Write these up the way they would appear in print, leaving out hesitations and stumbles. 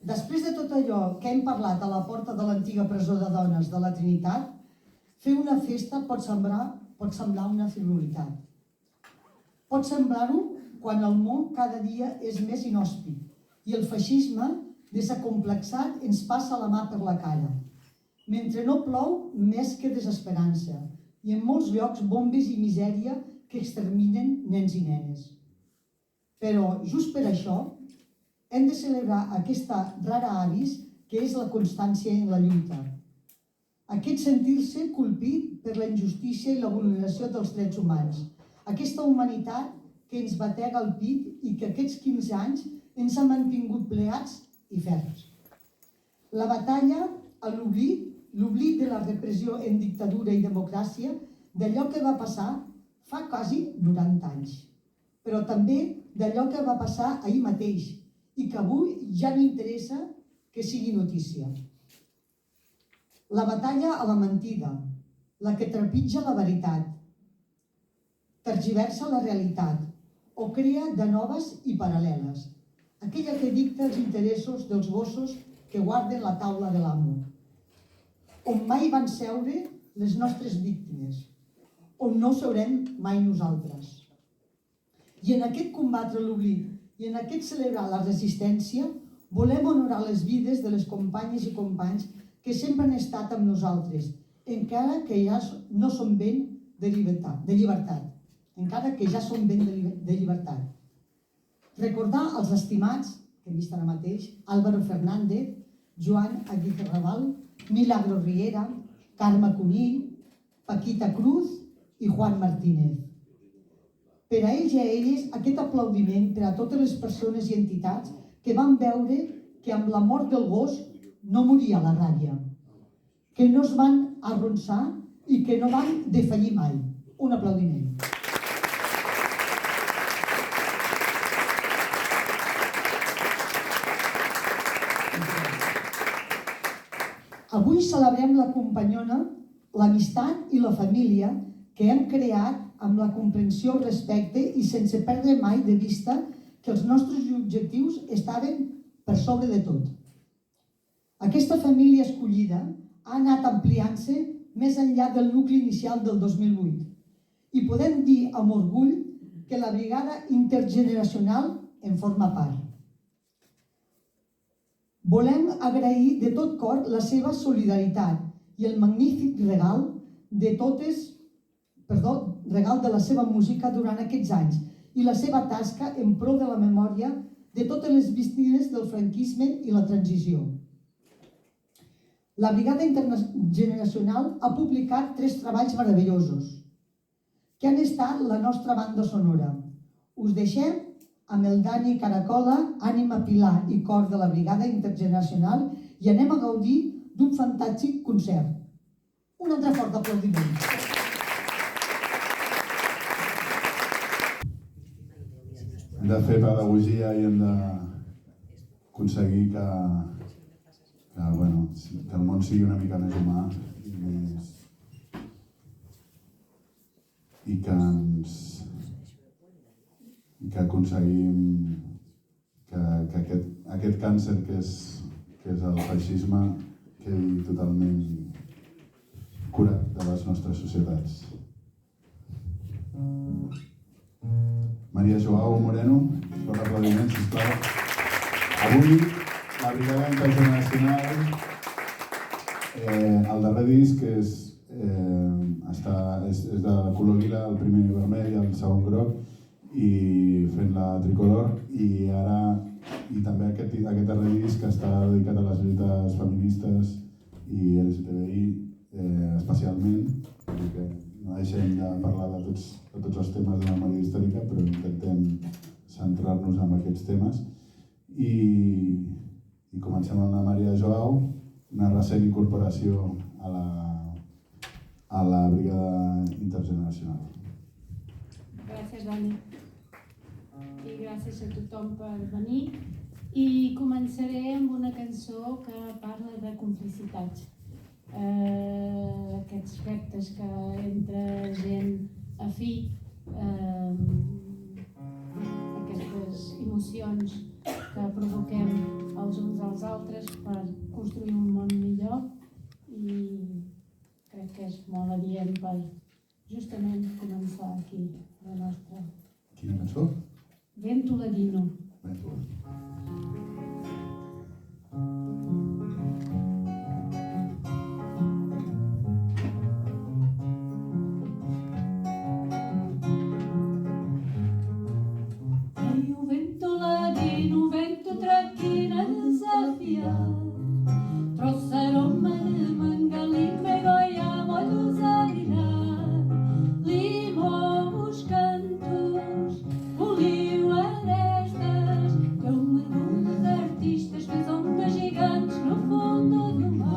Després de tot allò que hem parlat a la porta de l'antiga presó de dones de la Trinitat, fer una festa pot semblar una frivolitat. Pot semblar-ho quan el món cada dia és més inhòspit i el feixisme, desacomplexat, ens passa la mà per la cara. Mentre no plou més que desesperança i en molts llocs bombes i misèria que exterminen nens i nenes. Però, just per això, hem de celebrar aquesta rara avis que és la constància en la lluita. Aquest sentir-se colpit per la injustícia i la vulneració dels drets humans. Aquesta humanitat que ens batega al pit i que aquests 15 anys ens ha mantingut plegats i ferms. La batalla a l'oblit de la repressió en dictadura i democràcia, d'allò que va passar fa quasi 90 anys, però també d'allò que va passar ahir mateix i que avui ja no interessa que sigui notícia. La batalla a la mentida, la que trepitja la veritat, tergiversa la realitat o crea de noves i paral·leles, aquella que dicta els interessos dels gossos que guarden la taula de l'amo, on mai van seure les nostres víctimes, on no seurem mai nosaltres. I en aquest combatre l'oblit i en aquest celebrar la resistència, volem honorar les vides de les companyes i companys que sempre han estat amb nosaltres, encara que ja no som ben de llibertat. Encara que ja som ben de llibertat. Recordar els estimats, que hem vist ara mateix, Álvaro Fernández, Joan Aguirre Raval, Milagro Riera, Carme Cunill, Paquita Cruz i Juan Martínez. Per a ells i a elles, aquest aplaudiment per a totes les persones i entitats que van veure que amb la mort del gos no moria la ràbia, que no es van arronsar i que no van defallir mai. Un aplaudiment. Avui celebrem la companyona, l'amistat i la família que hem creat amb la comprensió, el respecte i sense perdre mai de vista que els nostres objectius estaven per sobre de tot. Aquesta família escollida ha anat ampliant-se més enllà del nucli inicial del 2008 i podem dir amb orgull que la Brigada Intergeneracional en forma part. Volem agrair de tot cor la seva solidaritat i el magnífic regal de la seva música durant aquests anys i la seva tasca en pro de la memòria de totes les víctimes del franquisme i la transició. La Brigada Intergeneracional ha publicat 3 treballs meravellosos que han estat la nostra banda sonora. Us deixem amb el Dani Caracola, ànima Pilar i cor de la Brigada Intergeneracional i anem a gaudir d'un fantàstic concert. Un altre fort aplaudiment. Hem de fer pedagogia i hem d'aconseguir que el món sigui una mica més humà i que aconseguim que aquest càncer que és el feixisme quedi totalment curat de les nostres societats. Maria Joao Moreno, per l'aplaudiment, sisplau. Avui, la Brigada Intergeneracional, el darrer disc és de color lila, el primer vermell i el segon groc, i fent la tricolor, i també aquest darrer disc està dedicat a les lluites feministes i LGTBI especialment, perquè no deixem de parlar de tots els temes de la memòria històrica, però intentem centrar-nos en aquests temes. I comencem amb la Maria Joao, una recent incorporació a la Brigada Intergeneracional. Gràcies, Dani. I gràcies a tothom per venir. I començaré amb una cançó que parla de complicitats. Aquests reptes que entre gent afí, aquestes emocions dir, la nostra. Quina cançó? Vento Ladino. Vento. Ei, o vento ladino, o vento traquina desafiar, trouxe aroma de mangalim, begoia, molhos a virar, limou os cantos, poliu arestas, deu mergulho de artistas, fez ondas gigantes no fundo do mar.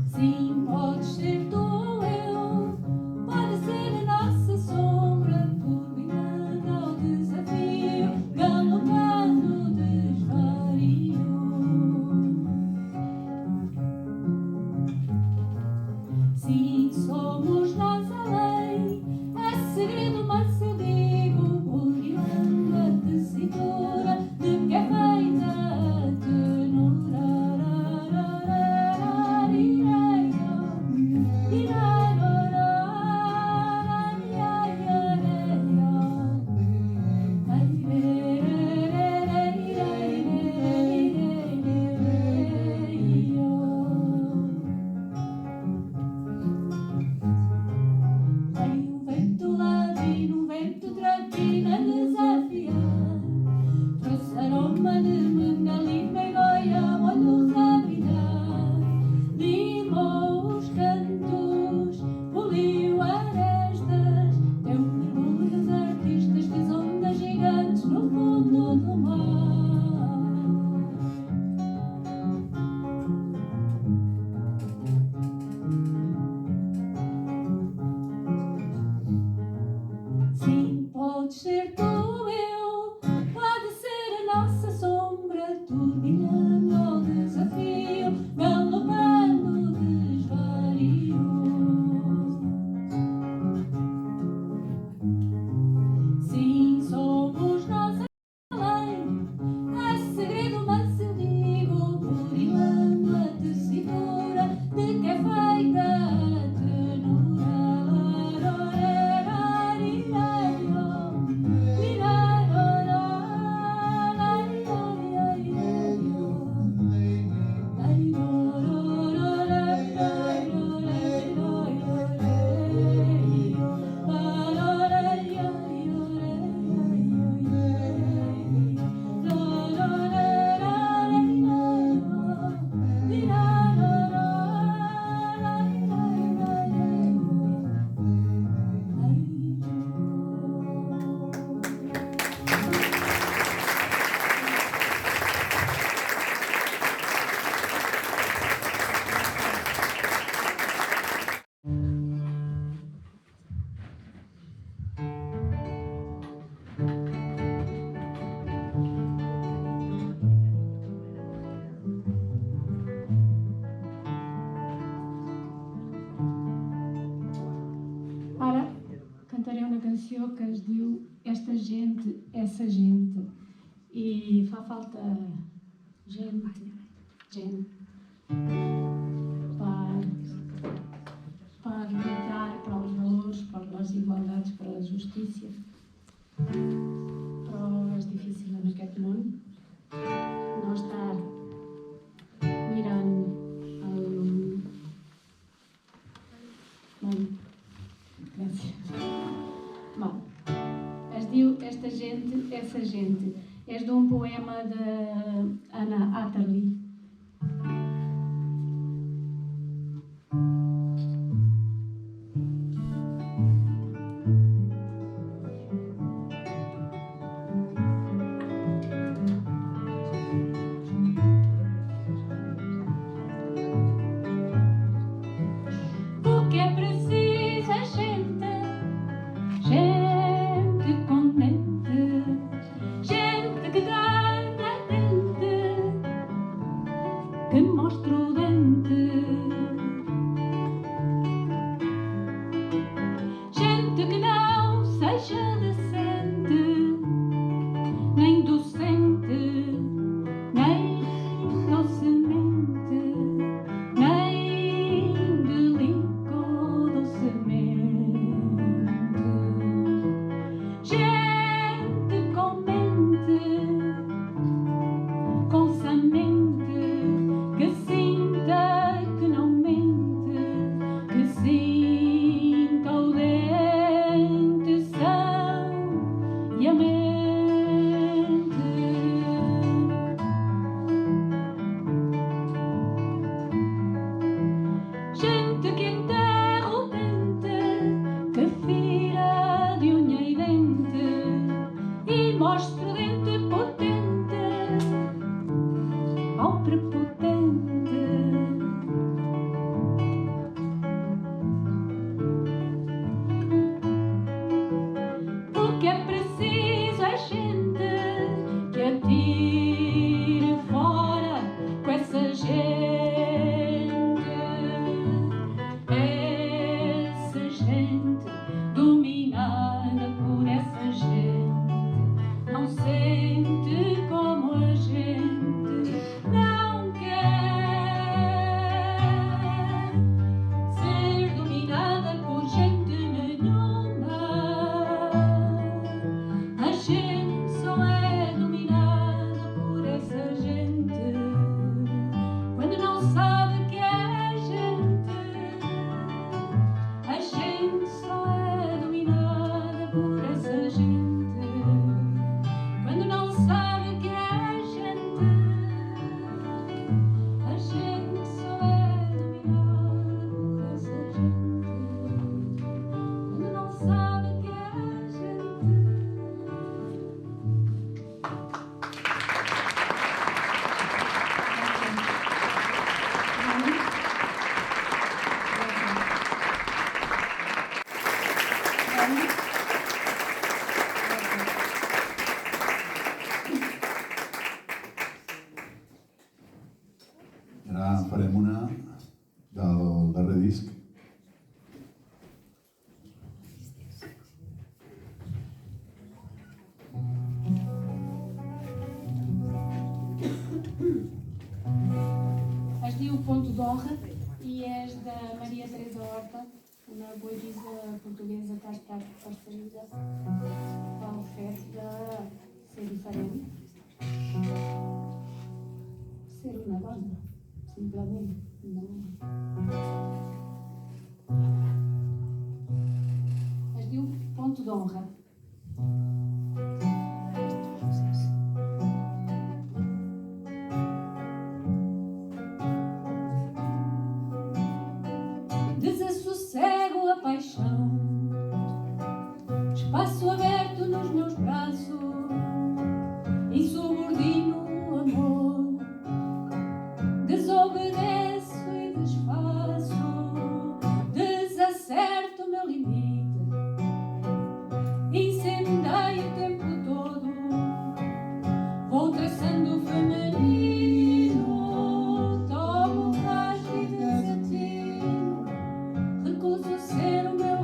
Sim, podes ser tu ou eu, pode ser a nossa sombra, turbinando ao desafio, galopando desvario. Sim, somos nós a lei, é segredo, mas eu digo, burilando a tessitura de que é feita a tenura. Vem o vento ladino, o vento traquina desafiar, trouxe aroma de mangalim, begoia, molhos a brilhar, limou os cantos, poliu arestas, deu mergulho de artistas, fez ondas gigantes no fundo do mar. Sim, pode ser tu ou eu, pode ser a nossa sombra, turbinando ao desafio, galopando desvario. Sim, somos nós a lei, é segredo, mas eu digo, burilando a tessitura de que é feita a tenura. Ara cantaré una canció que es diu Esta gent, essa gente. I fa falta gent per lluitar per als valors, per les igualtats, per la justícia. Però és difícil en aquest món no estar mirant el... Bueno, gràcies. Bon. Es diu Esta gente, essa gente. És d'un poema d'Anna Atterley. O que é preciso é gente, gente contente, gente que dá na dente, Gente que enterra o dente, que fira de unha e dente e mostra o dente potente ao prepotente. O que é preciso é gente que atire fora com essa gente. Essa gente dominada por essa gente não sente como a gente não quer ser dominada por gente nenhuma. A gente só é dominada por essa gente quando não sabe que é gente. A gente só é dominada por essa gente quando não sabe que é gente. A gente só é dominada por essa gente quando não sabe que é gente. Ara farem una del darrer disc. Es diu Ponto d'Honra i és de Maria Teresa Horta, una poetisa portuguesa que ha estat perseguida pel fet de ser diferent. Ser una dona, simplement. No. Es diu Ponto d'Honra. Desassossego a paixão, espaço aberto nos meus braços, insubordino o amor, desobedeço e desfaço, desacerto o meu limite, incendeio o tempo todo, vou traçando o feminino, tomo rasgo e desatino. Recuso ser o meu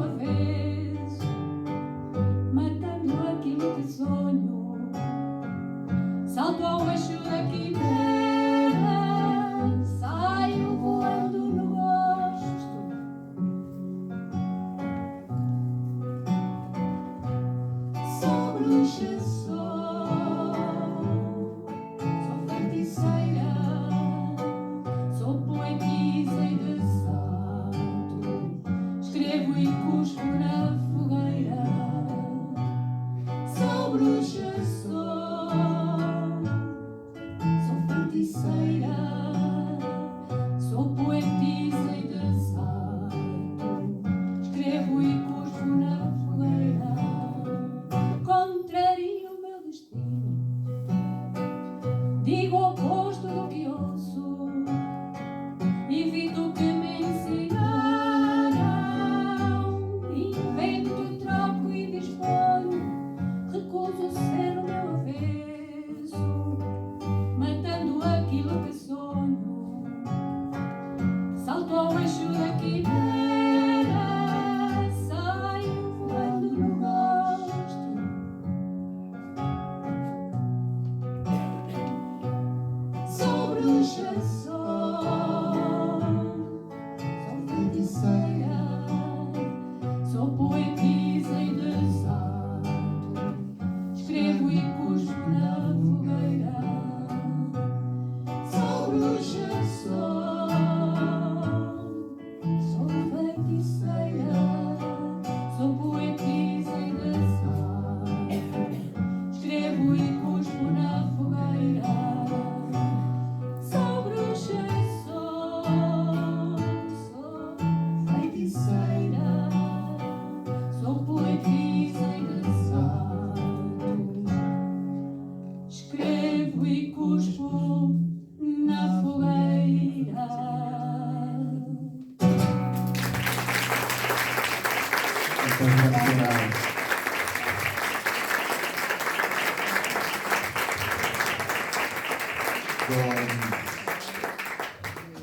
Moltes gràcies.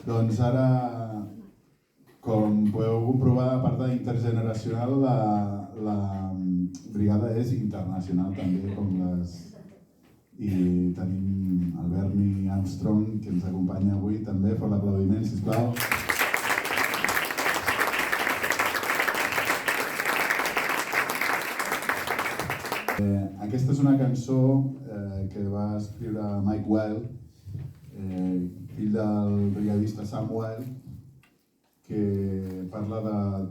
Doncs ara, com podeu comprovar, a part d'intergeneracional, la brigada és internacional també, com les... I tenim el Bernie Armstrong, que ens acompanya avui també. Fort l'aplaudiment, sisplau. Aquesta és una cançó que va escriure Mike Wild, fill del brigadista Sam Wild, que parla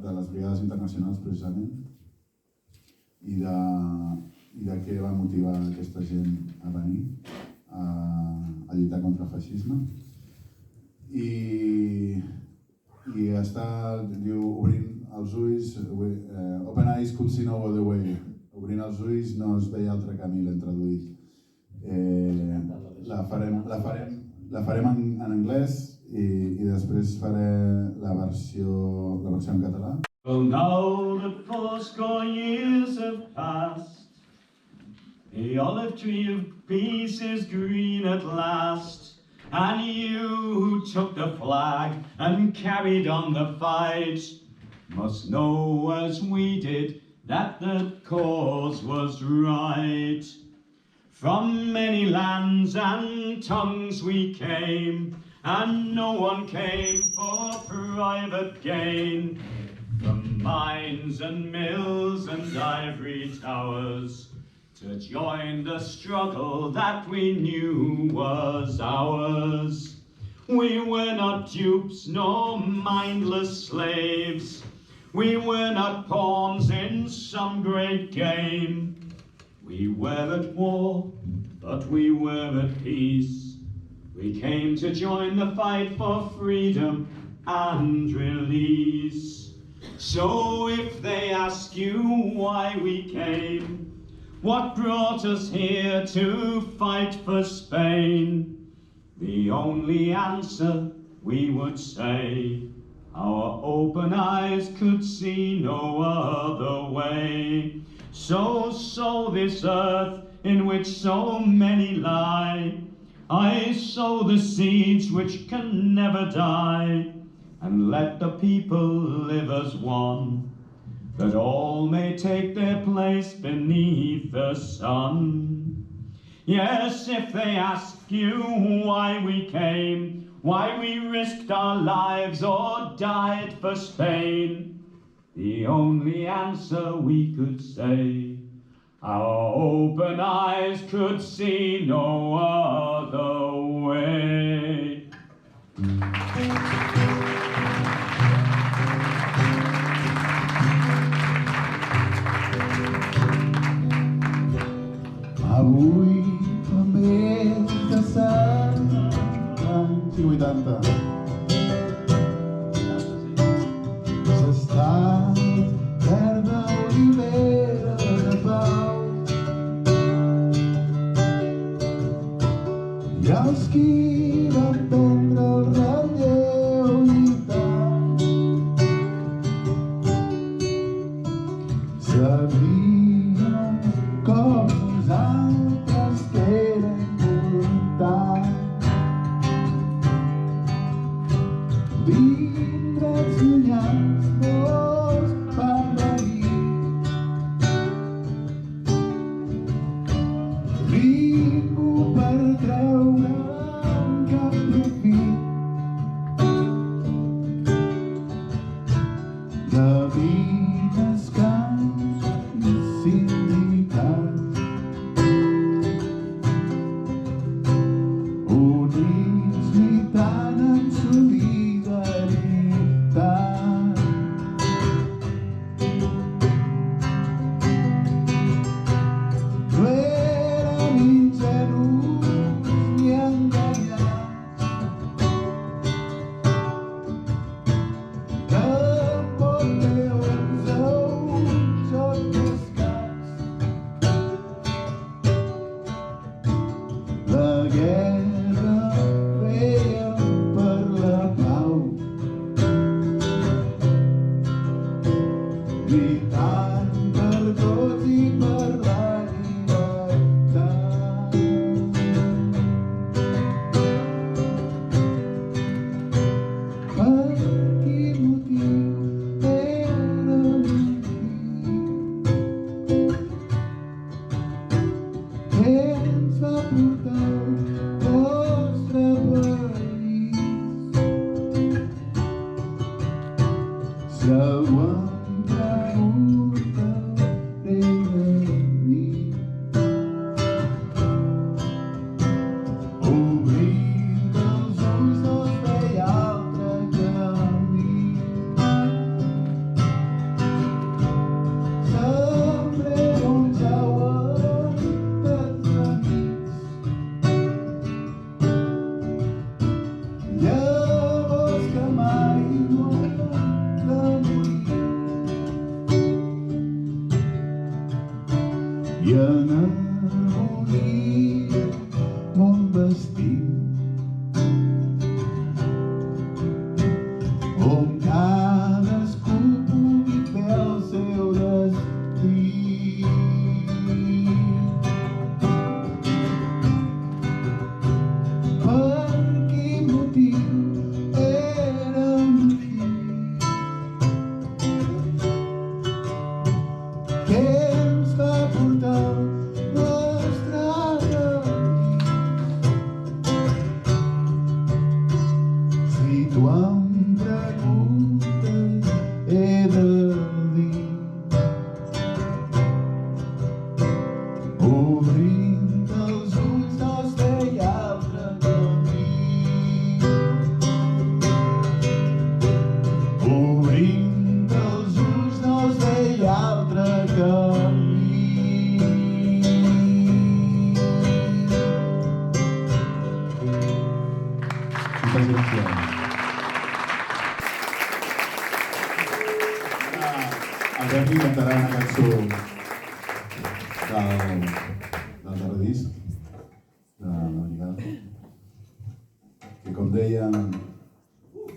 de les brigades internacionals precisament i de què va motivar aquesta gent a venir a lluitar contra el feixisme. I està, diu, obrint els ulls, open eyes could see no other way. Obrint els ulls no es veia altre camí, l'hem traduït. La farem en anglès i després faré la versió en català. Well, now that 40 years have passed, the olive tree of peace is green at last, and you who took the flag and carried on the fight must know as we did that the cause was right. From many lands and tongues we came, and no one came for private gain. From mines and mills and ivory towers, to join the struggle that we knew was ours. We were not dupes nor mindless slaves. We were not pawns in some great game. We were at war, but we were at peace. We came to join the fight for freedom and release. So if they ask you why we came, what brought us here to fight for Spain, the only answer we would say, our open eyes could see no other way. So sow this earth in which so many lie. I sow the seeds which can never die, and let the people live as one, that all may take their place beneath the sun. Yes, if they ask you why we came, why we risked our lives or died for Spain, the only answer we could say, our open eyes could see no other way. Avui fa més de 100 anys i 80. S'està verda olivera de pau. I els qui van prendre el relleu lluitant sabien com nosaltres que era important d'indrets llunyans molts van venir. Ningú per treure cap profit de mines, camps i sindicats, units lluitant en solidaritat. No eren ingenus ni enganyats, tampoc lleons o un joc d'escacs. La guerra feien per la pau, lluitant Si algú em pregunta de mi, obrint els ulls no es veia altre camí. Se'm pregunteu dels amics, llavors que mai no han de morir. I en harmonia mon vestit, on cadascú pugui fer el seu destí. Per quin motiu érem aquí? Què ens va portar al nostre camí? Si tu em preguntes, he de dir, obrint els ulls no es veia altre camí. Obrint els ulls no es veia altre camí. Moltes gràcies. Albert cantarà una cançó del darrer disc de Navigar, que com dèiem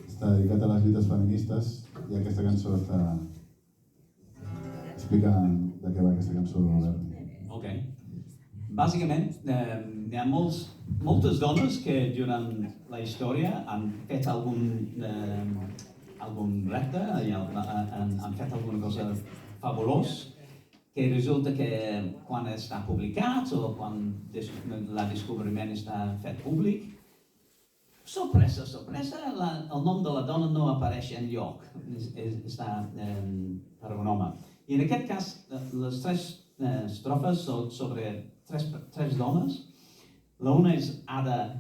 està dedicat a les lluites feministes i aquesta cançó està explicant de què va aquesta cançó, Albert. Ok. Bàsicament, hi ha moltes dones que durant la història han fet algun repte, han fet alguna cosa fabulós, que resulta que quan està publicat o quan el descobriment està fet públic, sorpresa, sorpresa, el nom de la dona no apareix enlloc, està per un home. I en aquest cas, les tres estrofes són sobre tres dones. L'una és Ada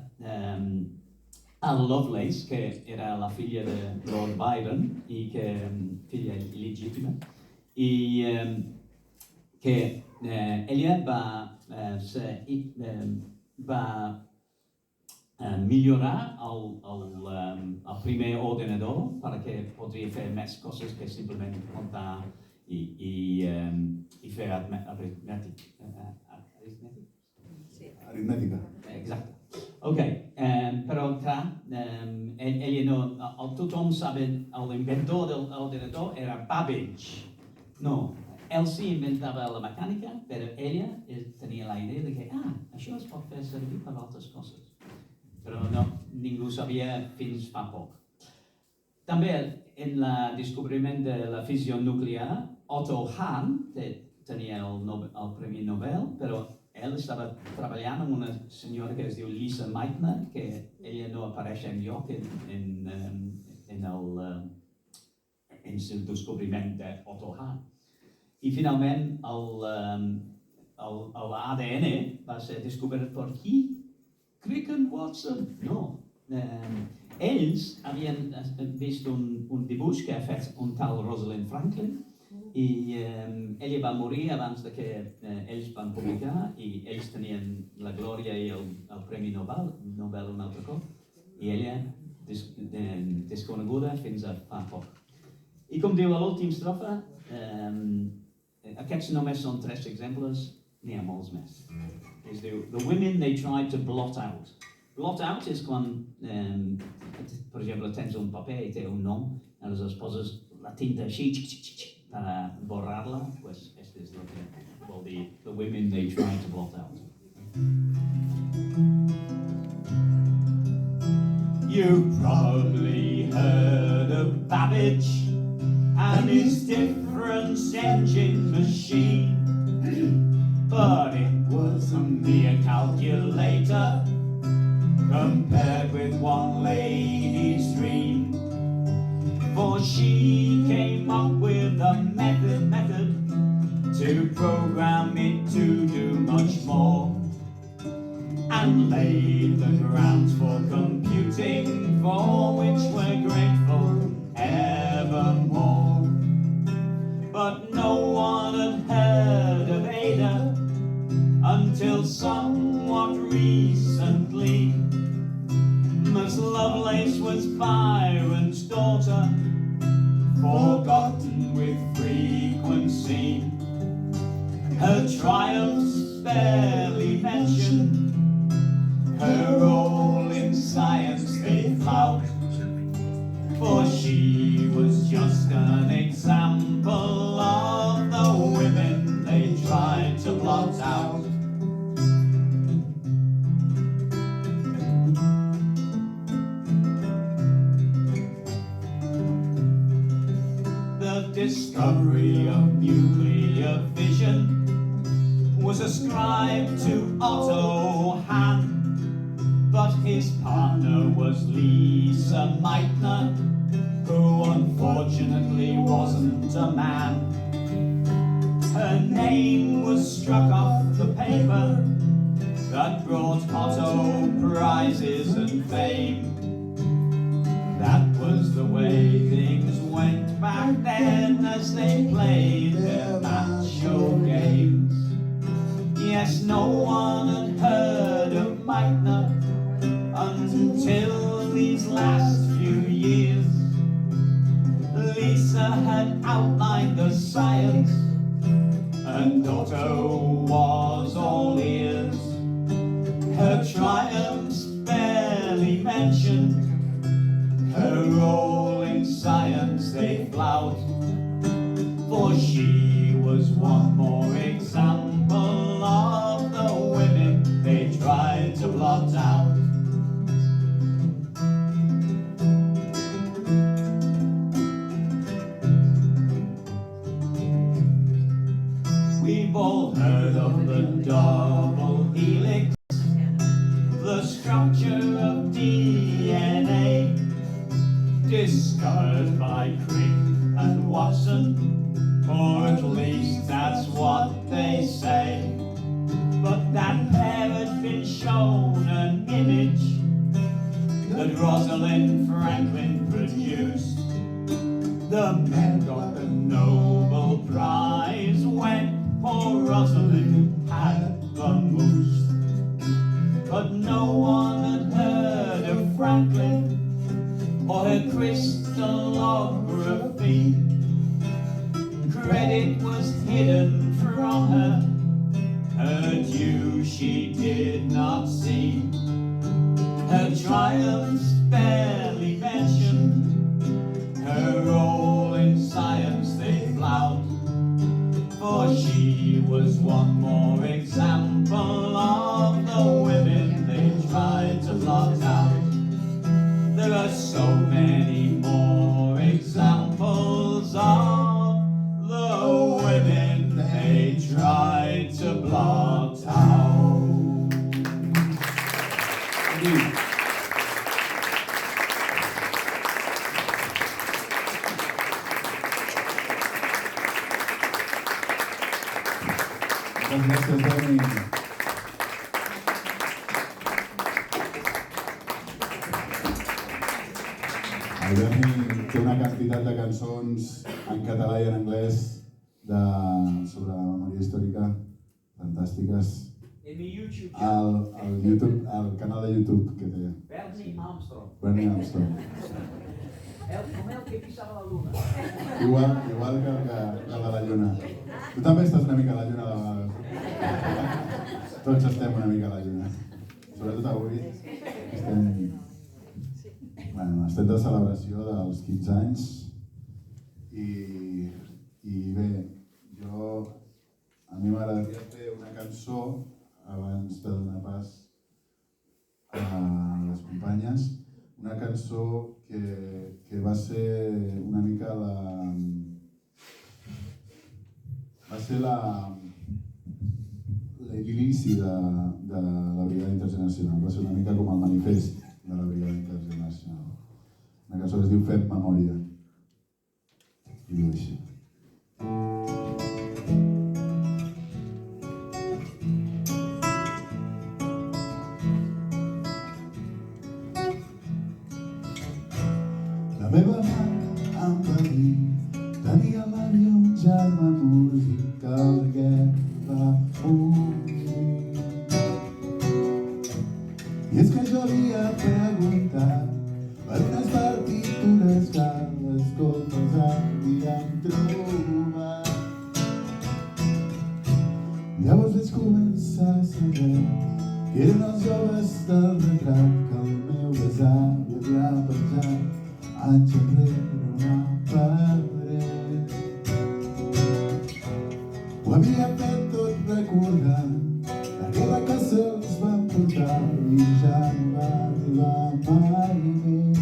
Lovelace, que era la filla de Lord Byron, i que filla il·legítima, i que ella va millorar el primer ordinador perquè podria fer més coses que simplement comptar i fer Aritmètica. Exacte. Ok, però clar, ella no, tothom sabe, l'inventor de l'ordinador era Babbage. No, ell sí inventava la mecànica, però ella tenia la idea de que, això es pot fer servir per altres coses. Però no, ningú sabia fins fa poc. També en el descobriment de la fissió nuclear, Otto Hahn tenia el Premi Nobel, però ell estava treballant amb una senyora que es diu Lisa Meitner, que ella no apareix enlloc en el descobriment d'Otto Hahn. I finalment l'ADN va ser descobert per qui? Crick and Watson? No. Ells havien vist un dibuix que ha fet un tal Rosalind Franklin i ella va morir abans de que ells van publicar i ells tenien la glòria i el Premi Nobel un altre cop i ella desconeguda fins a fa poc. I com diu a l'última estrofa, aquests només són 3 exemples, n'hi ha molts més. Es diu, the women they tried to blot out. Blot out és quan, per exemple, tens un paper i té un nom, aleshores poses la tinta així per borrar-la, doncs això és el que vol dir the women they tried to blot out. You've probably heard of Babbage and his difference engine machine, but it was a mere calculator compared with one lady's dream, for she came program it to do much more, and laid the grounds for computing, for which we're grateful evermore. But no one had heard of Ada until somewhat recently. Miss Lovelace was Byron's daughter, forgotten with frequency. Her triumphs barely mentioned, her role in science they flout, for she was just an example of the women they tried to blot out. The discovery of nuclear fission was ascribed to Otto Hahn, but his partner was Lisa Meitner, who unfortunately wasn't a man. Her name was struck off the paper that brought Otto prizes and fame. That was the way things went back then as they played their macho games. Yes, no one had heard of Meitner until these last few years. Lisa had outlined the science, and Otto was all ears. Her triumphs barely mentioned, her role in science they flout, for she was one more example of the women they tried to blot out. We've all heard of the double helix, the structure of DNA, discovered by Crick and Watson, or at least that's what they say. But that pair had been shown an image that Rosalind Franklin produced. The men got the Nobel Prize when poor Rosalind had the moose. But no one had heard of Franklin or her crystallography. Credit was hidden from her, her due she did not see. Her triumphs barely mentioned, her role in science they flout, for she was one more example of the women they tried to blot out. There are so many more examples of the women they tried to blot out. Thank you. Gràcies, Toni. El Berni té una quantitat de cançons en català i en anglès sobre la memòria històrica fantàstiques. Al canal de YouTube que té. Bernie Armstrong. Bernie Armstrong. Com el que pisava la luna. Igual que el de la lluna. Tu també estàs una mica a la lluna de vegades. Tots estem una mica a la lluna. Sobretot avui estem de celebració dels 15 anys i bé, a mi m'agradaria fer una cançó abans de donar pas a les companyes, una cançó que va ser una mica l'inici de la Brigada Intergeneracional, va ser una mica com el manifest de la Brigada Intergeneracional. Una cançó que es diu Fem Memòria. I diu així. germà música a la guerra morir. I és que jo havia preguntat per unes partitures que les golfes havíem trobat. Llavors vaig començar a saber que eren els joves del retrat que el meu besavi havia penjat anys enrere una paret. Ho havia fet tot recordant la guerra que se'ls va portar i ja no va arribar mai més.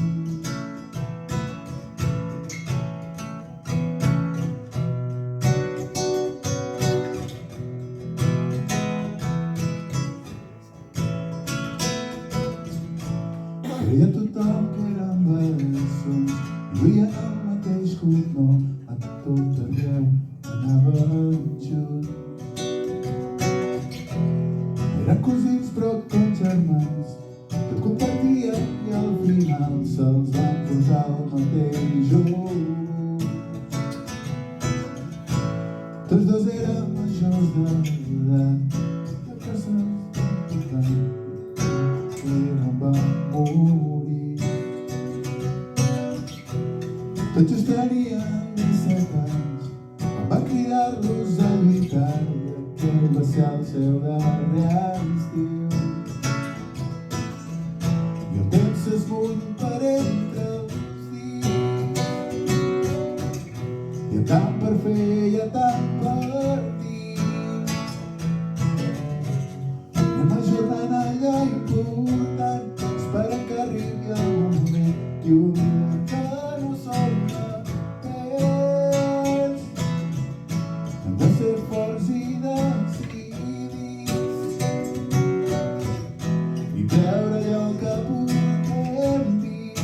Creia tothom que eren bessons i duien el mateix cognom, a tot arreu anaven junts. Eren cosins però com germans, tot compartien i al final se'ls van portar al mateix ús. Tots dos eren majors d'edat, de que se'ls van morir. Tots just tenien 17 anys, em va cridar-los a lluitar i aquell va ser el seu darrer estiu. I el temps s'esmuny per entre els dits, hi ha tant per fer, hi ha tant per dir. Anem ajornant allò important, esperant que arribi el moment i oblidem que no som mateix. Hem de ser forts i decidits i treure allò que portem dins.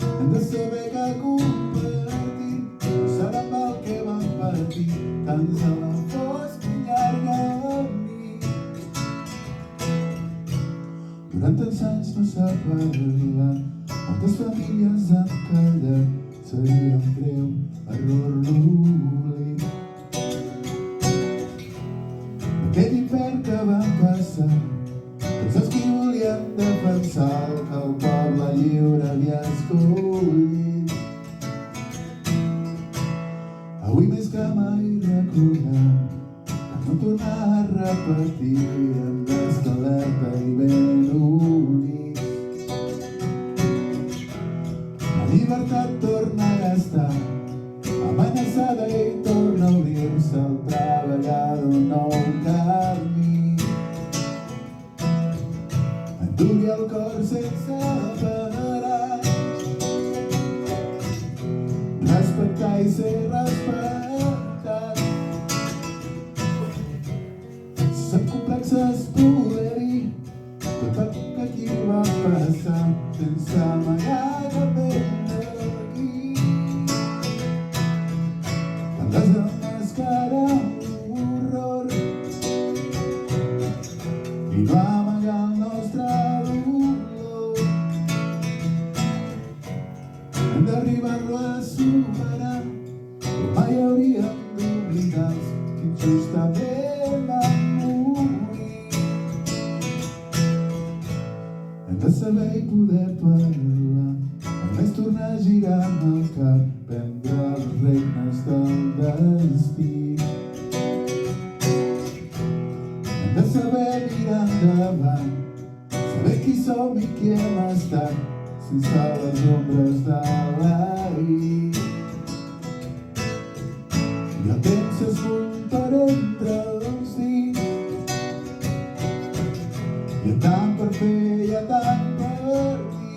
Hem de saber que compartir no serà amb el que vam patir tants a la fosca i llarga nit. Durant tants anys no s'ha parlat, moltes famílies han callat, seria un greu error l'oblit. Aquell infern que vam passar, tots els qui volien defensar el que el poble lliure havia escollit. Avui més que mai recordar que no tornar a repetir, hem d'estar alerta i ben units. La llibertat torna a gastar, amenaçada i torna a obrir-se el treballar d'un nou camí. Endugui el cor sense parar, respectar i ser respectat. Sense complexes poder dir tot el que aquí va passar, sense amagar cap ben d'aquí. Cal desemmascarar l'horror i no amagar el nostre dolor. Hem d'arribar-lo a superar, però mai hauríem d'oblidar els que injustament van morir. Hem de saber i poder parlar, només tornar a girar amb el cap, prendre els regnes del destí. Hem de saber mirar endavant, saber qui som i qui hem estat, sense les ombres de l'ahir. I el temps s'esmuny per entre els dits, hi ha tant per fer, hi ha tant per dir.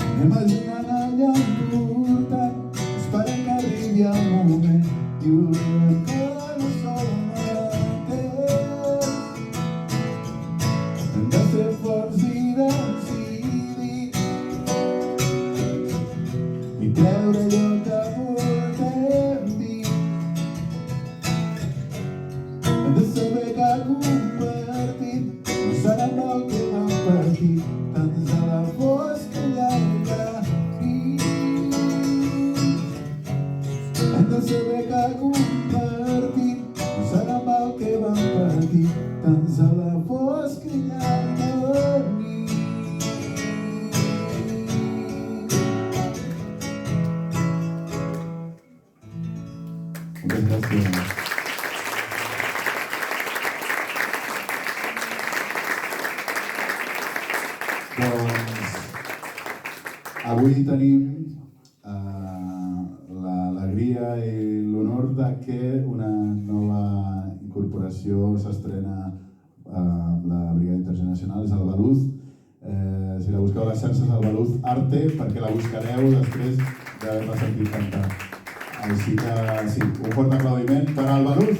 Anem ajornant allò important, esperant que arribi el moment i oblidem que no som mateix. Hem de ser forts i decidits i treure allò que portem dins. Hem de saber que compartit no serà amb el que vam partir, tants a la fosca llarga nit. Moltes gràcies. Doncs avui tenim l'alegria i l'honor de que una nova incorporació s'estrena amb la Brigada Intergeneracional, és el Baluz. Si la busqueu a les xarxes, el Baluz Arte, perquè la buscareu després d'haver-la sentit cantar. Així que sí, un fort aplaudiment per al Baluz.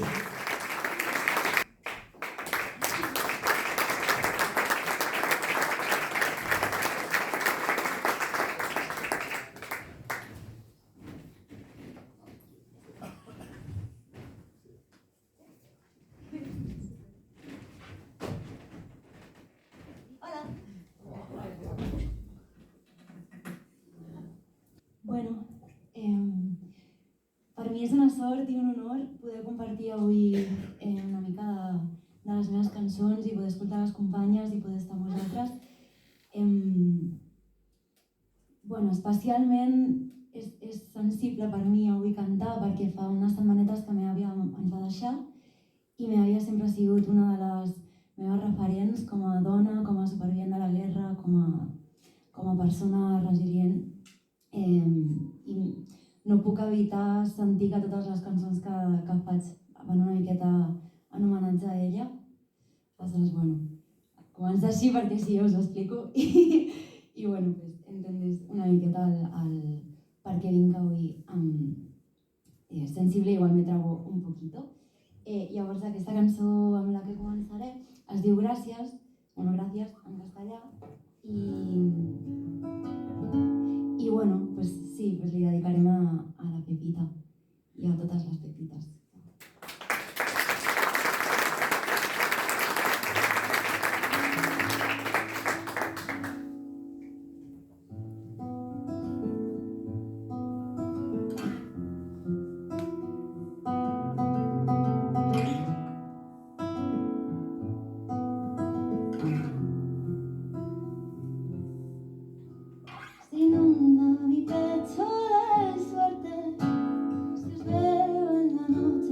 Bueno, per mi és una sort i un honor poder compartir avui una mica de les meves cançons i poder escoltar les companyes i poder estar amb vosaltres. Bueno, especialment és sensible per mi avui cantar perquè fa unes setmanetes que la meva àvia ens va deixar i la meva àvia sempre ha sigut una de les meves referents com a dona, com a supervivent de la guerra, com a persona resilient. I no puc evitar sentir que totes les cançons que faig van una miqueta en homenatge a ella. Aleshores, bueno, comença així perquè sí, us ho explico. I bueno, pues, entendés una miqueta el per què vinc avui sensible, igual me trago un poquito. Llavors, aquesta cançó amb la que començaré es diu Gràcies, bueno, gràcies en castellà, i bueno, pues sí, pues li dedicarem a la Pepita i a totes les Pepites. Se inunda mi pecho de suerte, se os veo en la noche.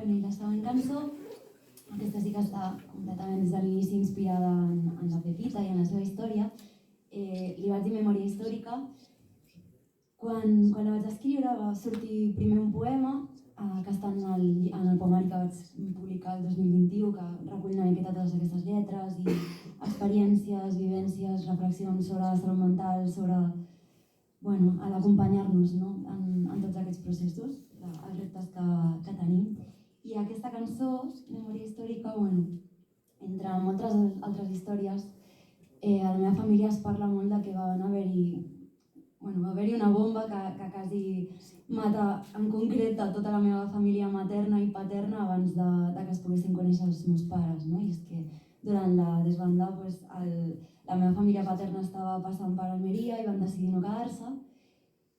I la següent cançó, aquesta sí que està completament des de l'inici inspirada en la Pepita i en la seva història. Li vaig dir memòria històrica. Quan la vaig escriure va sortir primer un poema que està en el poemari que vaig publicar el 2021, que recull una miqueta totes aquestes lletres i experiències, vivències, reflexions sobre la salut mental, sobre l'acompanyar-nos en tots aquests processos, els reptes que tenim. I aquesta cançó, Memòria històrica, entre moltes altres històries, a la meva família es parla molt de que va haver-hi una bomba que quasi mata en concret a tota la meva família materna i paterna abans que es poguessin conèixer els meus pares. I és que durant la desbanda la meva família paterna estava passant per Almeria i van decidir no quedar-se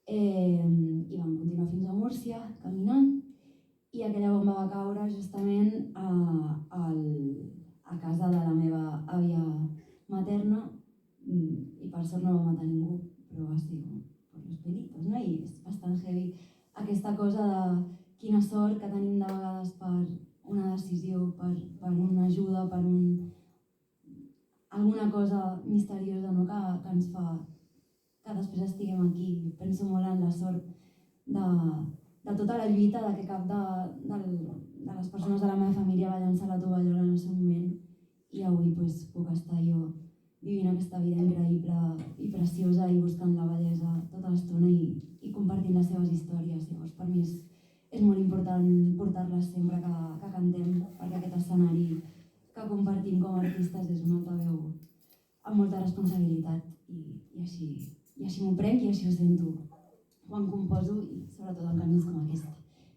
i van continuar fins a Múrcia caminant, i aquella bomba va caure justament a casa de la meva àvia materna i per sort no va matar ningú, però va ser per los pelitos, i és bastant heavy aquesta cosa de quina sort que tenim de vegades per una decisió, per una ajuda, per alguna cosa misteriosa que ens fa que després estiguem aquí. Penso molt en la sort de tota la lluita de que cap de les persones de la meva família va llançar la tovallola en el seu moment i avui puc estar jo vivint aquesta vida increïble i preciosa i buscant la bellesa tota l'estona i compartint les seves històries. Llavors, per mi és molt important portar-les sempre que cantem, perquè aquest escenari que compartim com a artistes és un altaveu amb molta responsabilitat i així m'ho prenc i així ho sento quan composo i sobretot en canvis com aquest.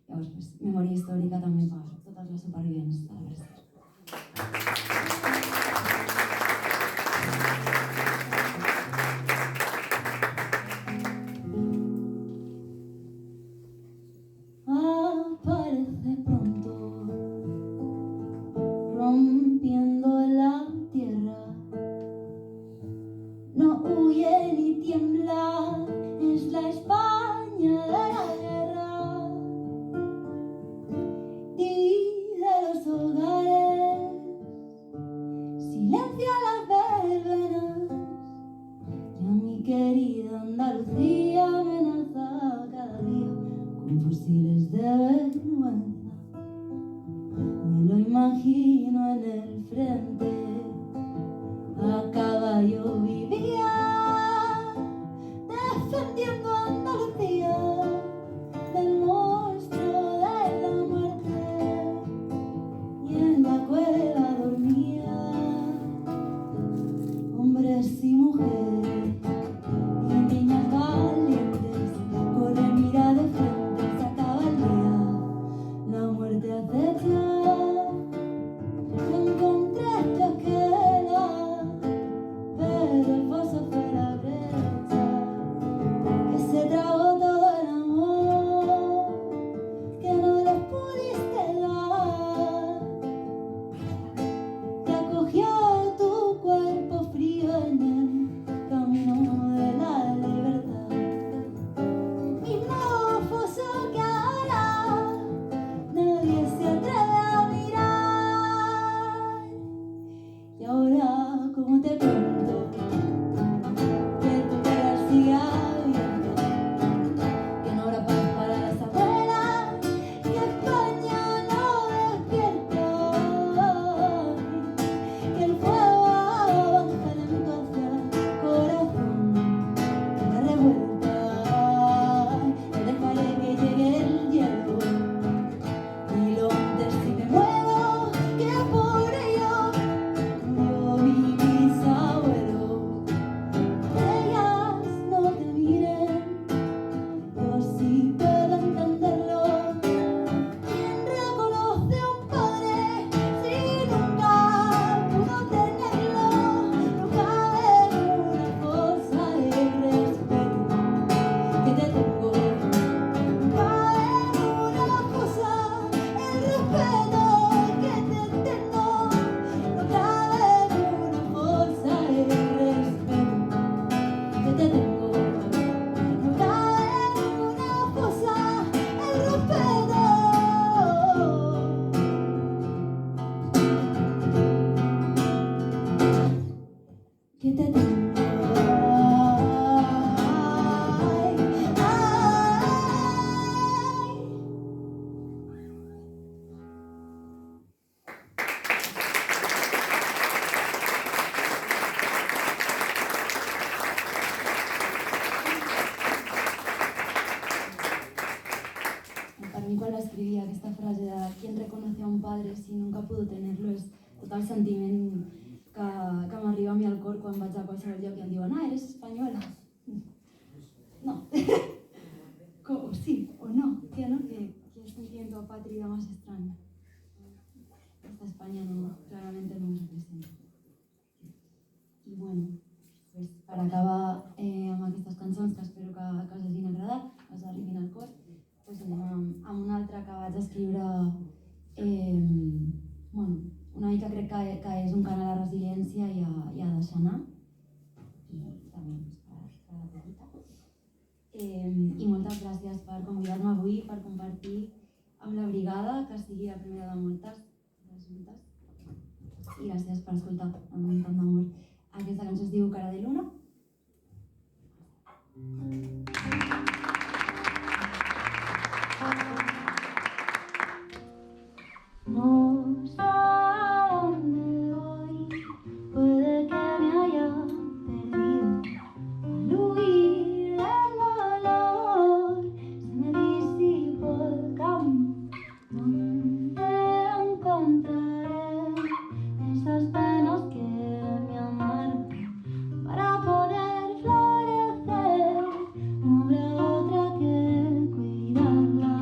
Llavors, memòria històrica també per totes les supervivents de la Gràcia. Aparece pronto, rompiendo la tierra. No huye ni tiembla, es la España de la guerra. Y de los hogares silencia las verbenas. Y a mi querida Andalucía amenaza cada día con fusiles de vergüenza. Me lo imagino en el frente, a caballo vivía, defendiendo a Andalucía del monstruo de la muerte. Y en la cueva dormía hombres y mujeres y niñas valientes, con el mira de frente se acaba el día, la muerte acecha. Me encontré frase de «Quién reconoce a un padre si nunca pudo tenerlo?» és tot el sentiment que m'arriba a mi al cor quan vaig a qualsevol lloc i em diuen «Ah, eres espanyola?» No. O sí, o no. ¿Qué sentimiento apátrida más extraño? Esta España no, claramente no me representa. I bueno, pues, per acabar amb aquestes cançons que espero que us hagin agradat, que us arribin al cor, pues anem amb una altra que vaig escriure, bueno, una mica crec que és un cant a la resiliència i a deixar anar, i també per la petita. I moltes gràcies per convidar-me avui, per compartir amb la brigada, que sigui la primera de moltes, i gràcies per escoltar amb tant d'amor. Aquesta cançó es diu Cara de Luna. No sé a dónde voy, puede que me haya perdido. Al huir del dolor se me disipó el camino. ¿Dónde encontraré esas penas que me amargan para poder florecer? No habrá otra que cuidarla.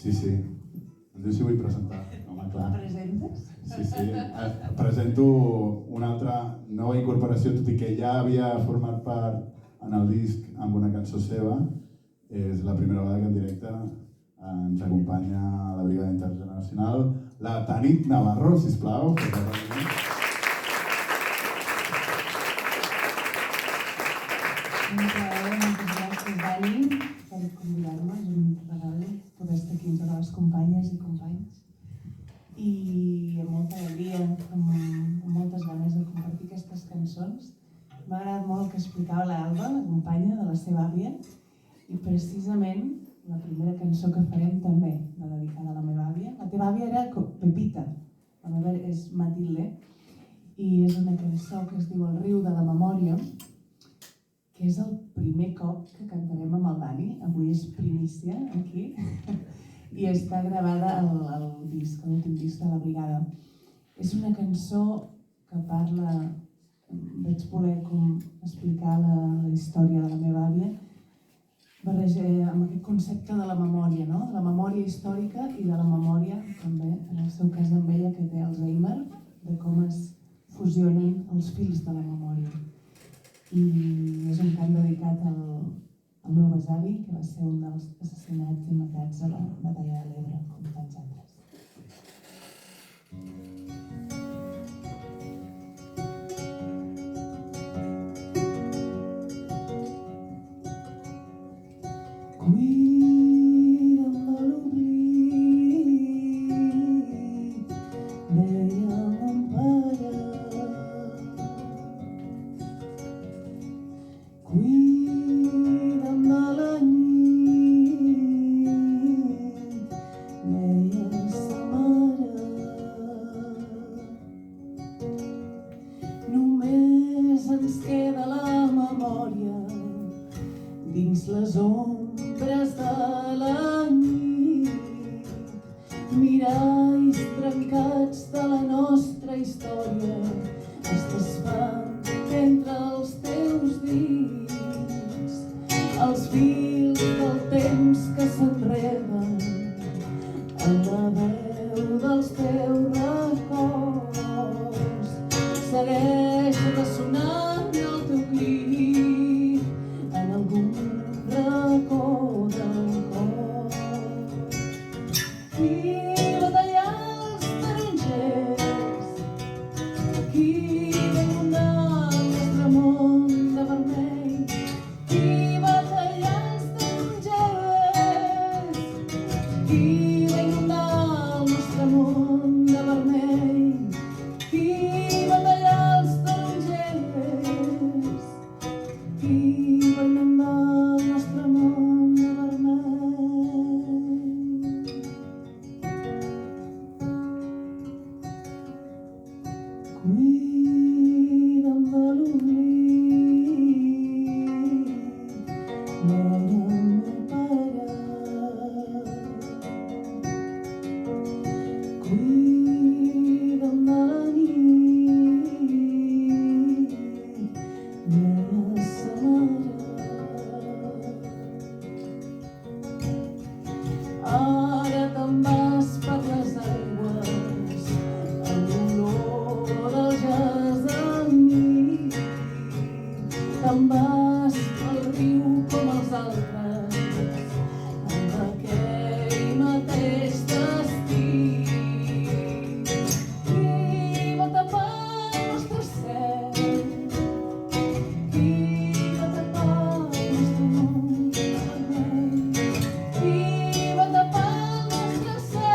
Sí, sí. Em diu si vull presentar. Home, clar. Presentes? Sí. Presento una altra nova incorporació, tot i que ja havia format part en el disc amb una cançó seva. És la primera vegada que en directe ens acompanya a la Brigada Intergeneracional la Tanit Navarro, sisplau. Moltes gràcies, Dani, per convidar-me. És un regal poder estar aquí amb totes les companyes i companys. I amb molta alegria, amb moltes ganes de compartir aquestes cançons. M'ha agradat molt el que explicava l'Alba, la companya de la seva àvia, i precisament la primera cançó que farem també va dedicada a la meva àvia. La teva àvia era Pepita, la meva és Matilde, i és una cançó que es diu El riu de la memòria, que és el primer cop que cantarem amb el Dani. Avui és primícia aquí i està gravada al disc, a l'últim disc de la Brigada. És una cançó que parla, vaig voler explicar la història de la meva àvia, amb aquest concepte de la memòria, no? De la memòria històrica i de la memòria, també, en el seu cas amb ella, que té Alzheimer, de com es fusionen els fils de la memòria. I és un cant dedicat al meu besavi, que va ser un dels assassinats i matats a la batalla de l'Ebre, com tants altres. Cuida'm de l'oblit, deia mon pare. Cuida'm de la nit, deia sa mare. Només ens queda la memòria dins les ombres de la nit, miralls trencats de la nostra història es desfan entre els teus dits, els fils del temps que s'enreden en la veu dels teus records. Segueix ressonant el teu crit en algun racó del cor. Qui va tallar els tarongers? Qui va inundar el nostre món de vermell? Qui va tallar els tarongers? Qui va inundar el nostre món de vermell? Qui va tallar els tarongers? Qui va inundar el nostre món de vermell? Cuida'm de l'oblit, deia el meu pare. Cuida'm de la nit, deia sa mare. Ara te'n vas per les aigües amb l'olor del jasmí. Te'n vas pel riu com els altres amb aquell mateix destí. Qui va tapar el nostre cel? Qui va tapar el nostre món vermell? Qui va tapar el nostre cel?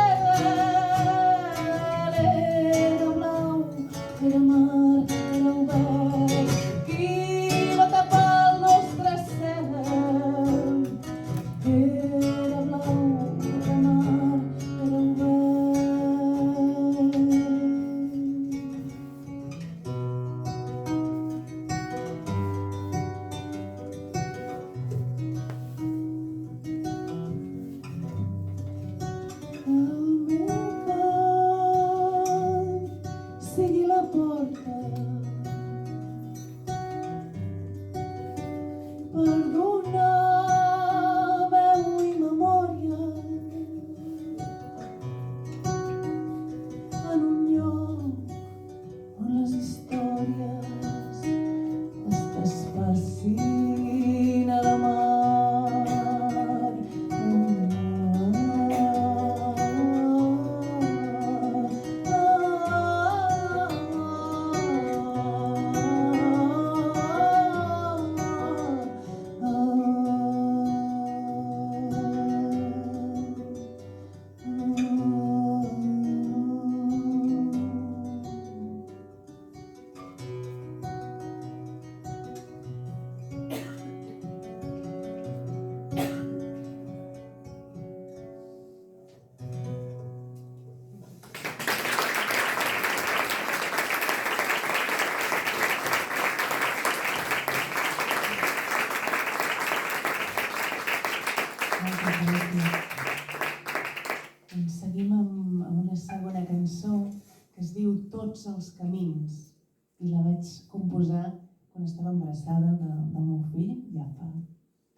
l'embarassada del meu fill, ja fa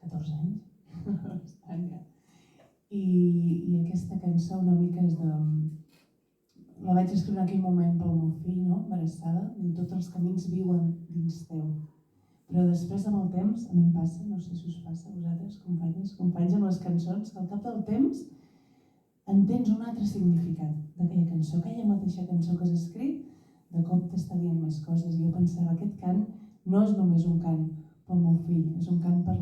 14 anys, bastant ja. I aquesta cançó una mica és de... La vaig escriure en aquell moment pel meu fill, no? Embarassada, diu, tots els camins viuen dins teu. Però després, amb el temps, a mi em passa, no sé si us passa a vosaltres, companys, amb les cançons, que al cap del temps entens un altre significat d'aquella cançó. Aquella mateixa cançó que has escrit, de cop t'està dient més coses. I jo pensava, aquest cant no és només un cant pel meu fill, és un cant per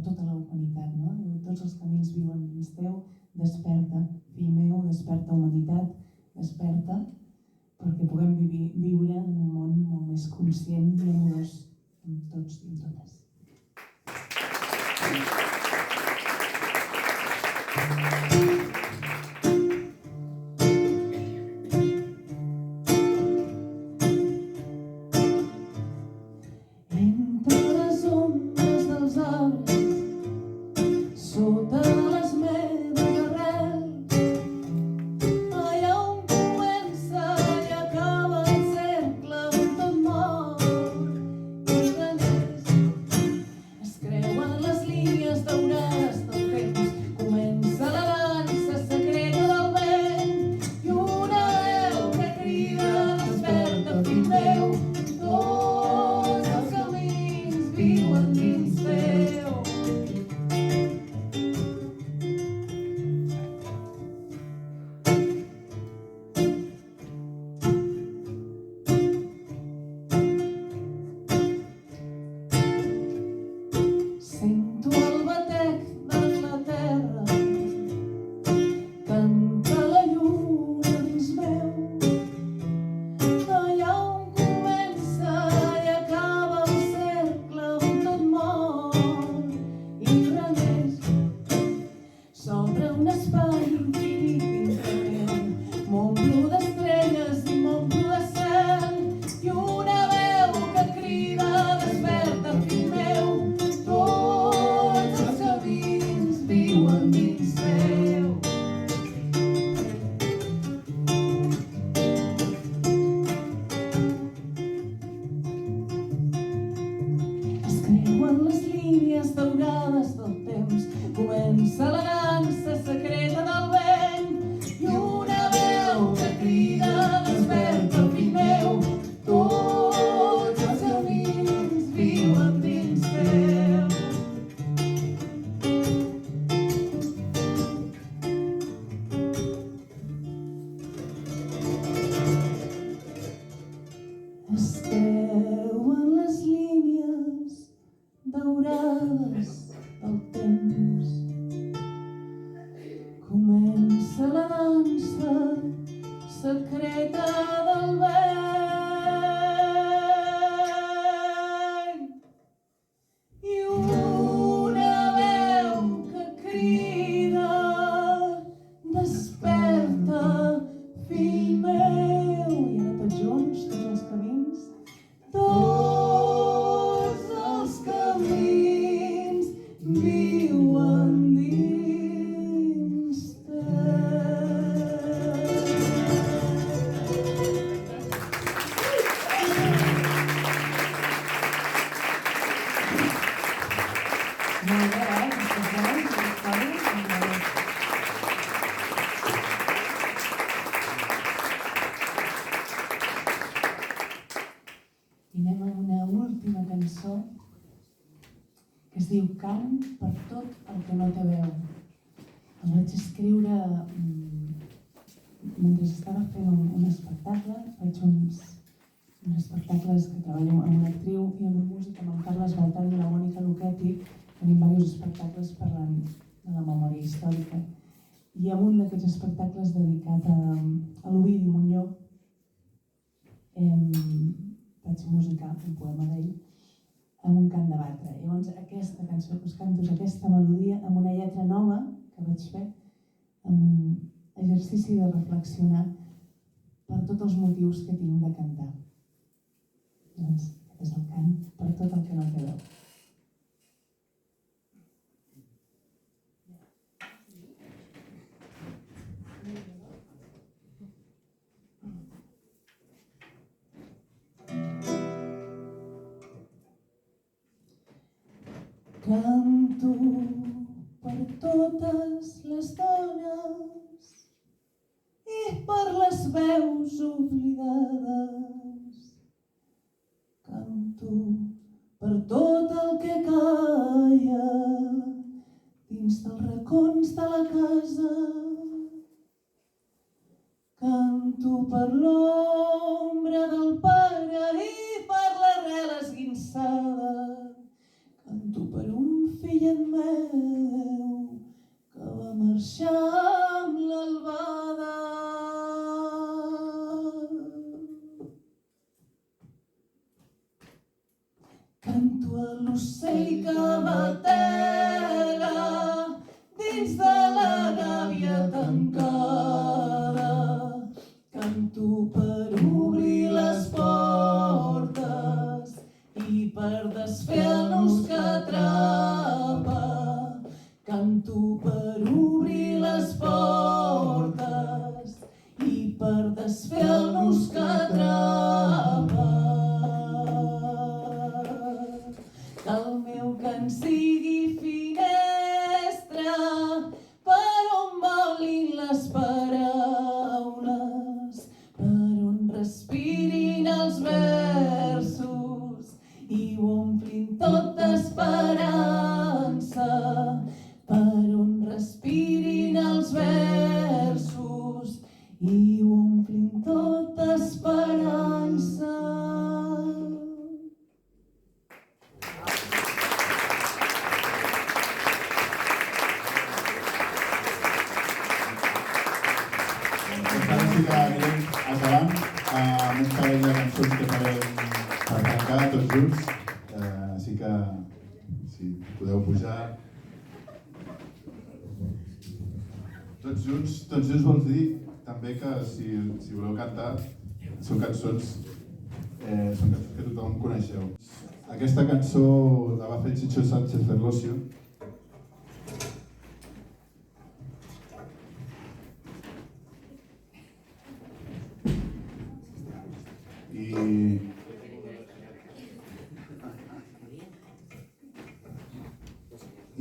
tota la humanitat. No? Tots els camins viuen dins teu, desperta, fill meu, desperta humanitat, desperta, perquè puguem viure en un món molt més conscient i amorós amb tots i amb totes. Entre les ombres dels arbres, sota les meves arrels, allà on comença i acaba el cercle on tot mor i reneix. Es creuen les línies daurades del temps, comença la dansa secreta del vent i una veu que crida desperta, fill meu, tots els camins viuen dins teu. Sento el batec de la terra, canta la lluna dins meu, allà on comença i acaba el cercle on tot mor i reneix. S'obre un espai infinit dintre meu, m'omplo d'estrelles i m'omplo de cel, i una veu que crida desperta, fill meu, tots els camins viuen dins teu. Es creuen les línies daurades del temps, comença la dansa secreta del vent i una veu que crida desperta, fill meu, tots els camins viuen dins teu. Es creuen les línies daurades del temps, comença la dansa secreta del vent i una veu que crida desperta, fill meu. I ara tots junts, tots els camins, tots els camins viuen dins teu. Molt bé, aquestes veus, històries. I anem a una última cançó que es diu Cant per tot el que no té veu. El vaig escriure mentre estava fent un espectacle. Faig uns espectacles que treballo amb una actriu i amb un músic, amb el Carles Baltán i la Mònica Luchetti. Tenim diversos espectacles parlant de la memòria històrica. I hi ha un d'aquests espectacles dedicat a l'Ovidi Montllor. Vaig musicar un poema d'ell amb un cant de batre. Llavors aquesta cançó que us canto és aquesta melodia amb una lletra nova que vaig fer, amb un exercici de reflexionar per tots els motius que tinc de cantar. Doncs aquest és el cant per tot el que no té veu. Canto per totes les dones i per les veus oblidades. Canto per tot el que calla dins dels racons de la casa. Canto per l'ombra del pare i per l'arrel esguinçada. Canto per un fillet meu que va marxar amb l'albada. Canto a l'ocell que batega dins de la gàbia tancada. Canto per obrir les portes i per desfer el nus que atrapa. Canto per obrir les portes i per desfer el nus que atrapa. Que el meu cant sigui finestra per on volin les paraules, per on respirin els versos i ho omplin tot d'esperança, per on respirin els versos i ho omplin tot d'esperança. Ara sí que anirem acabant amb un parell de cançons que farem per tancar tots junts. Així que, si podeu pujar. Tots junts vol dir també que si voleu cantar són cançons que tothom coneixeu. Aquesta cançó la va fer Chicho Sánchez Ferlosio.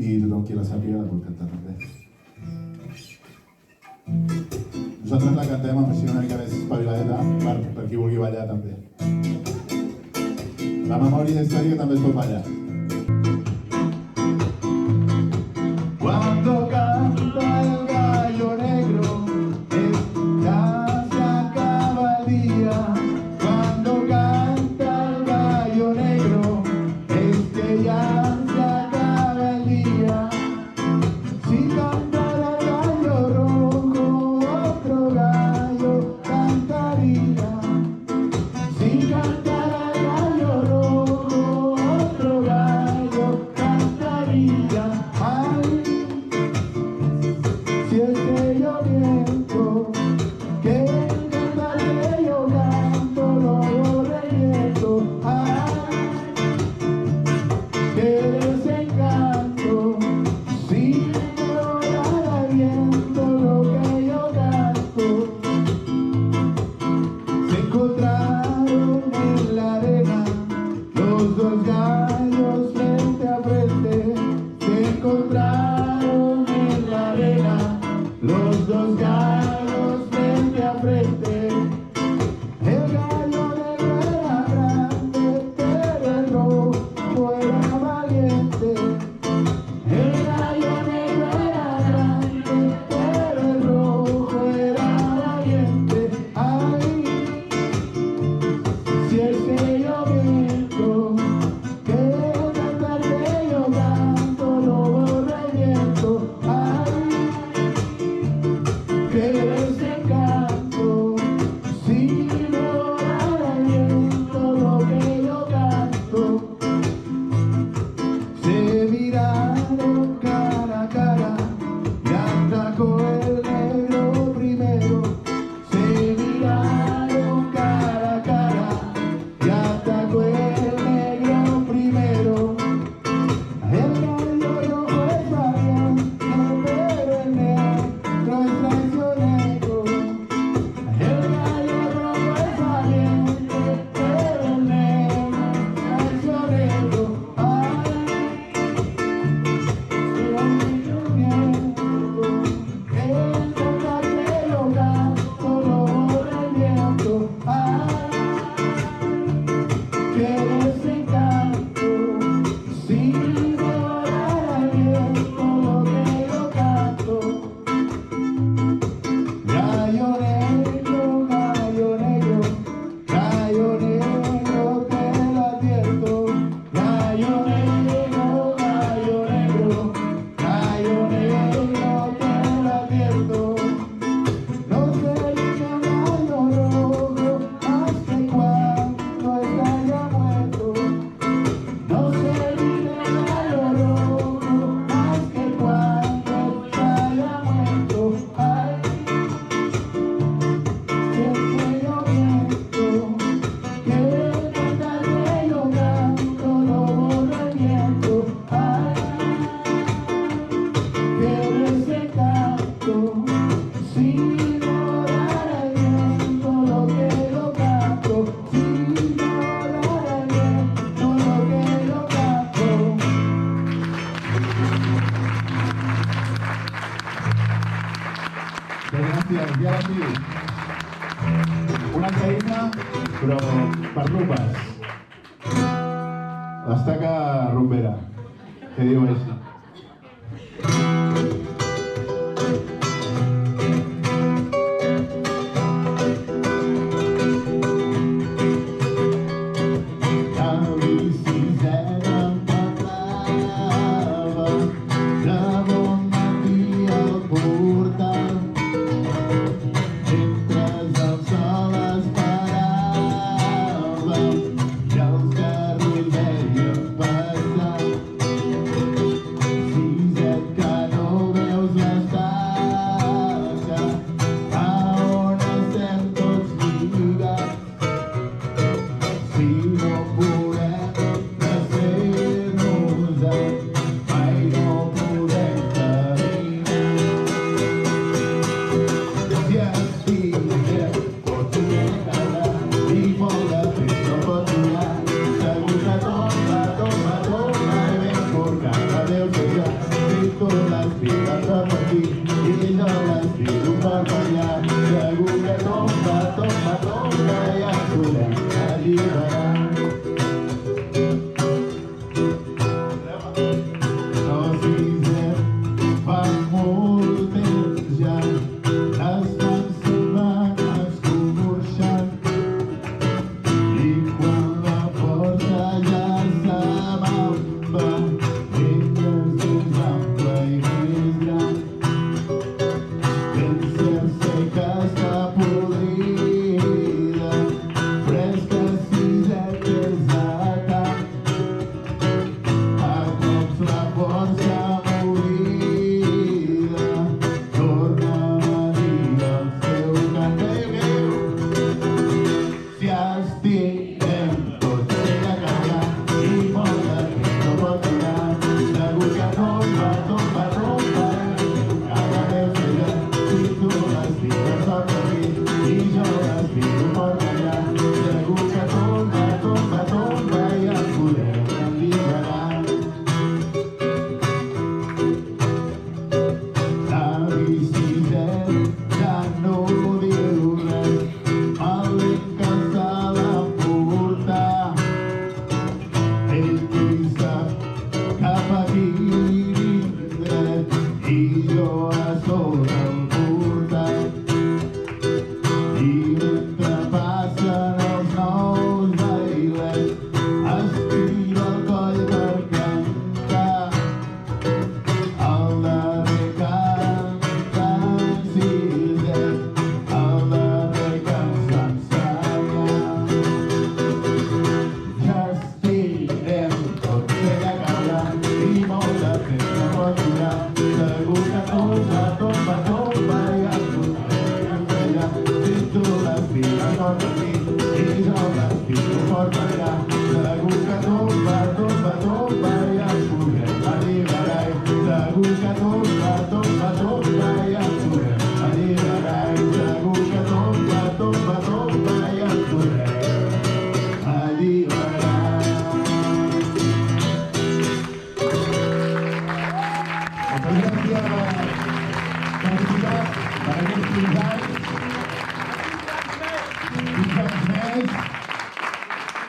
I tothom qui la sàpiga la pot cantar també. Nosaltres la cantem amb així una mica més espaviladeta per qui vulgui ballar també. La memòria històrica també es pot ballar. Cuando canta el gallo negro ya se acaba el día. Cuando canta el gallo negro es que ya se acaba el día. Si cantara el gallo rojo otro gallo cantaría. Si cantara el gallo rojo otro gallo cantaría. Ay, si es que yo miento, que cantar que yo canto lo reviento. Ay, qué desencanto, si llorara el viento lo que yo canto. Se encontraron en la arena los dos gallos frente a frente. Se encontraron en la arena los dos gallos frente a frente. El gallo negro era grande, pero el rojo era valiente. El gallo negro era grande, pero el rojo era valiente. Ay, si es que yo miento, que cantar que yo canto lo reviento. Ay, qué desencanto, si llorara el viento lo que yo canto. Se miraron cara a cara y atacó el negro primero. Se miraron cara a cara y atacó el negro primero. El gallo rojo es valiente, pero el negro es traicionero. gràcies. I ara sí, una caïna, però per rupes. L'estaca rumbera, que diu així.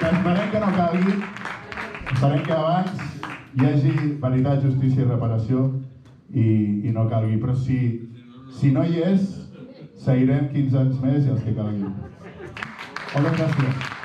Esperem que no calgui, esperem que abans hi hagi veritat, justícia i reparació i no calgui, però si no hi és, seguirem 15 anys més i els que calgui. Moltes gràcies.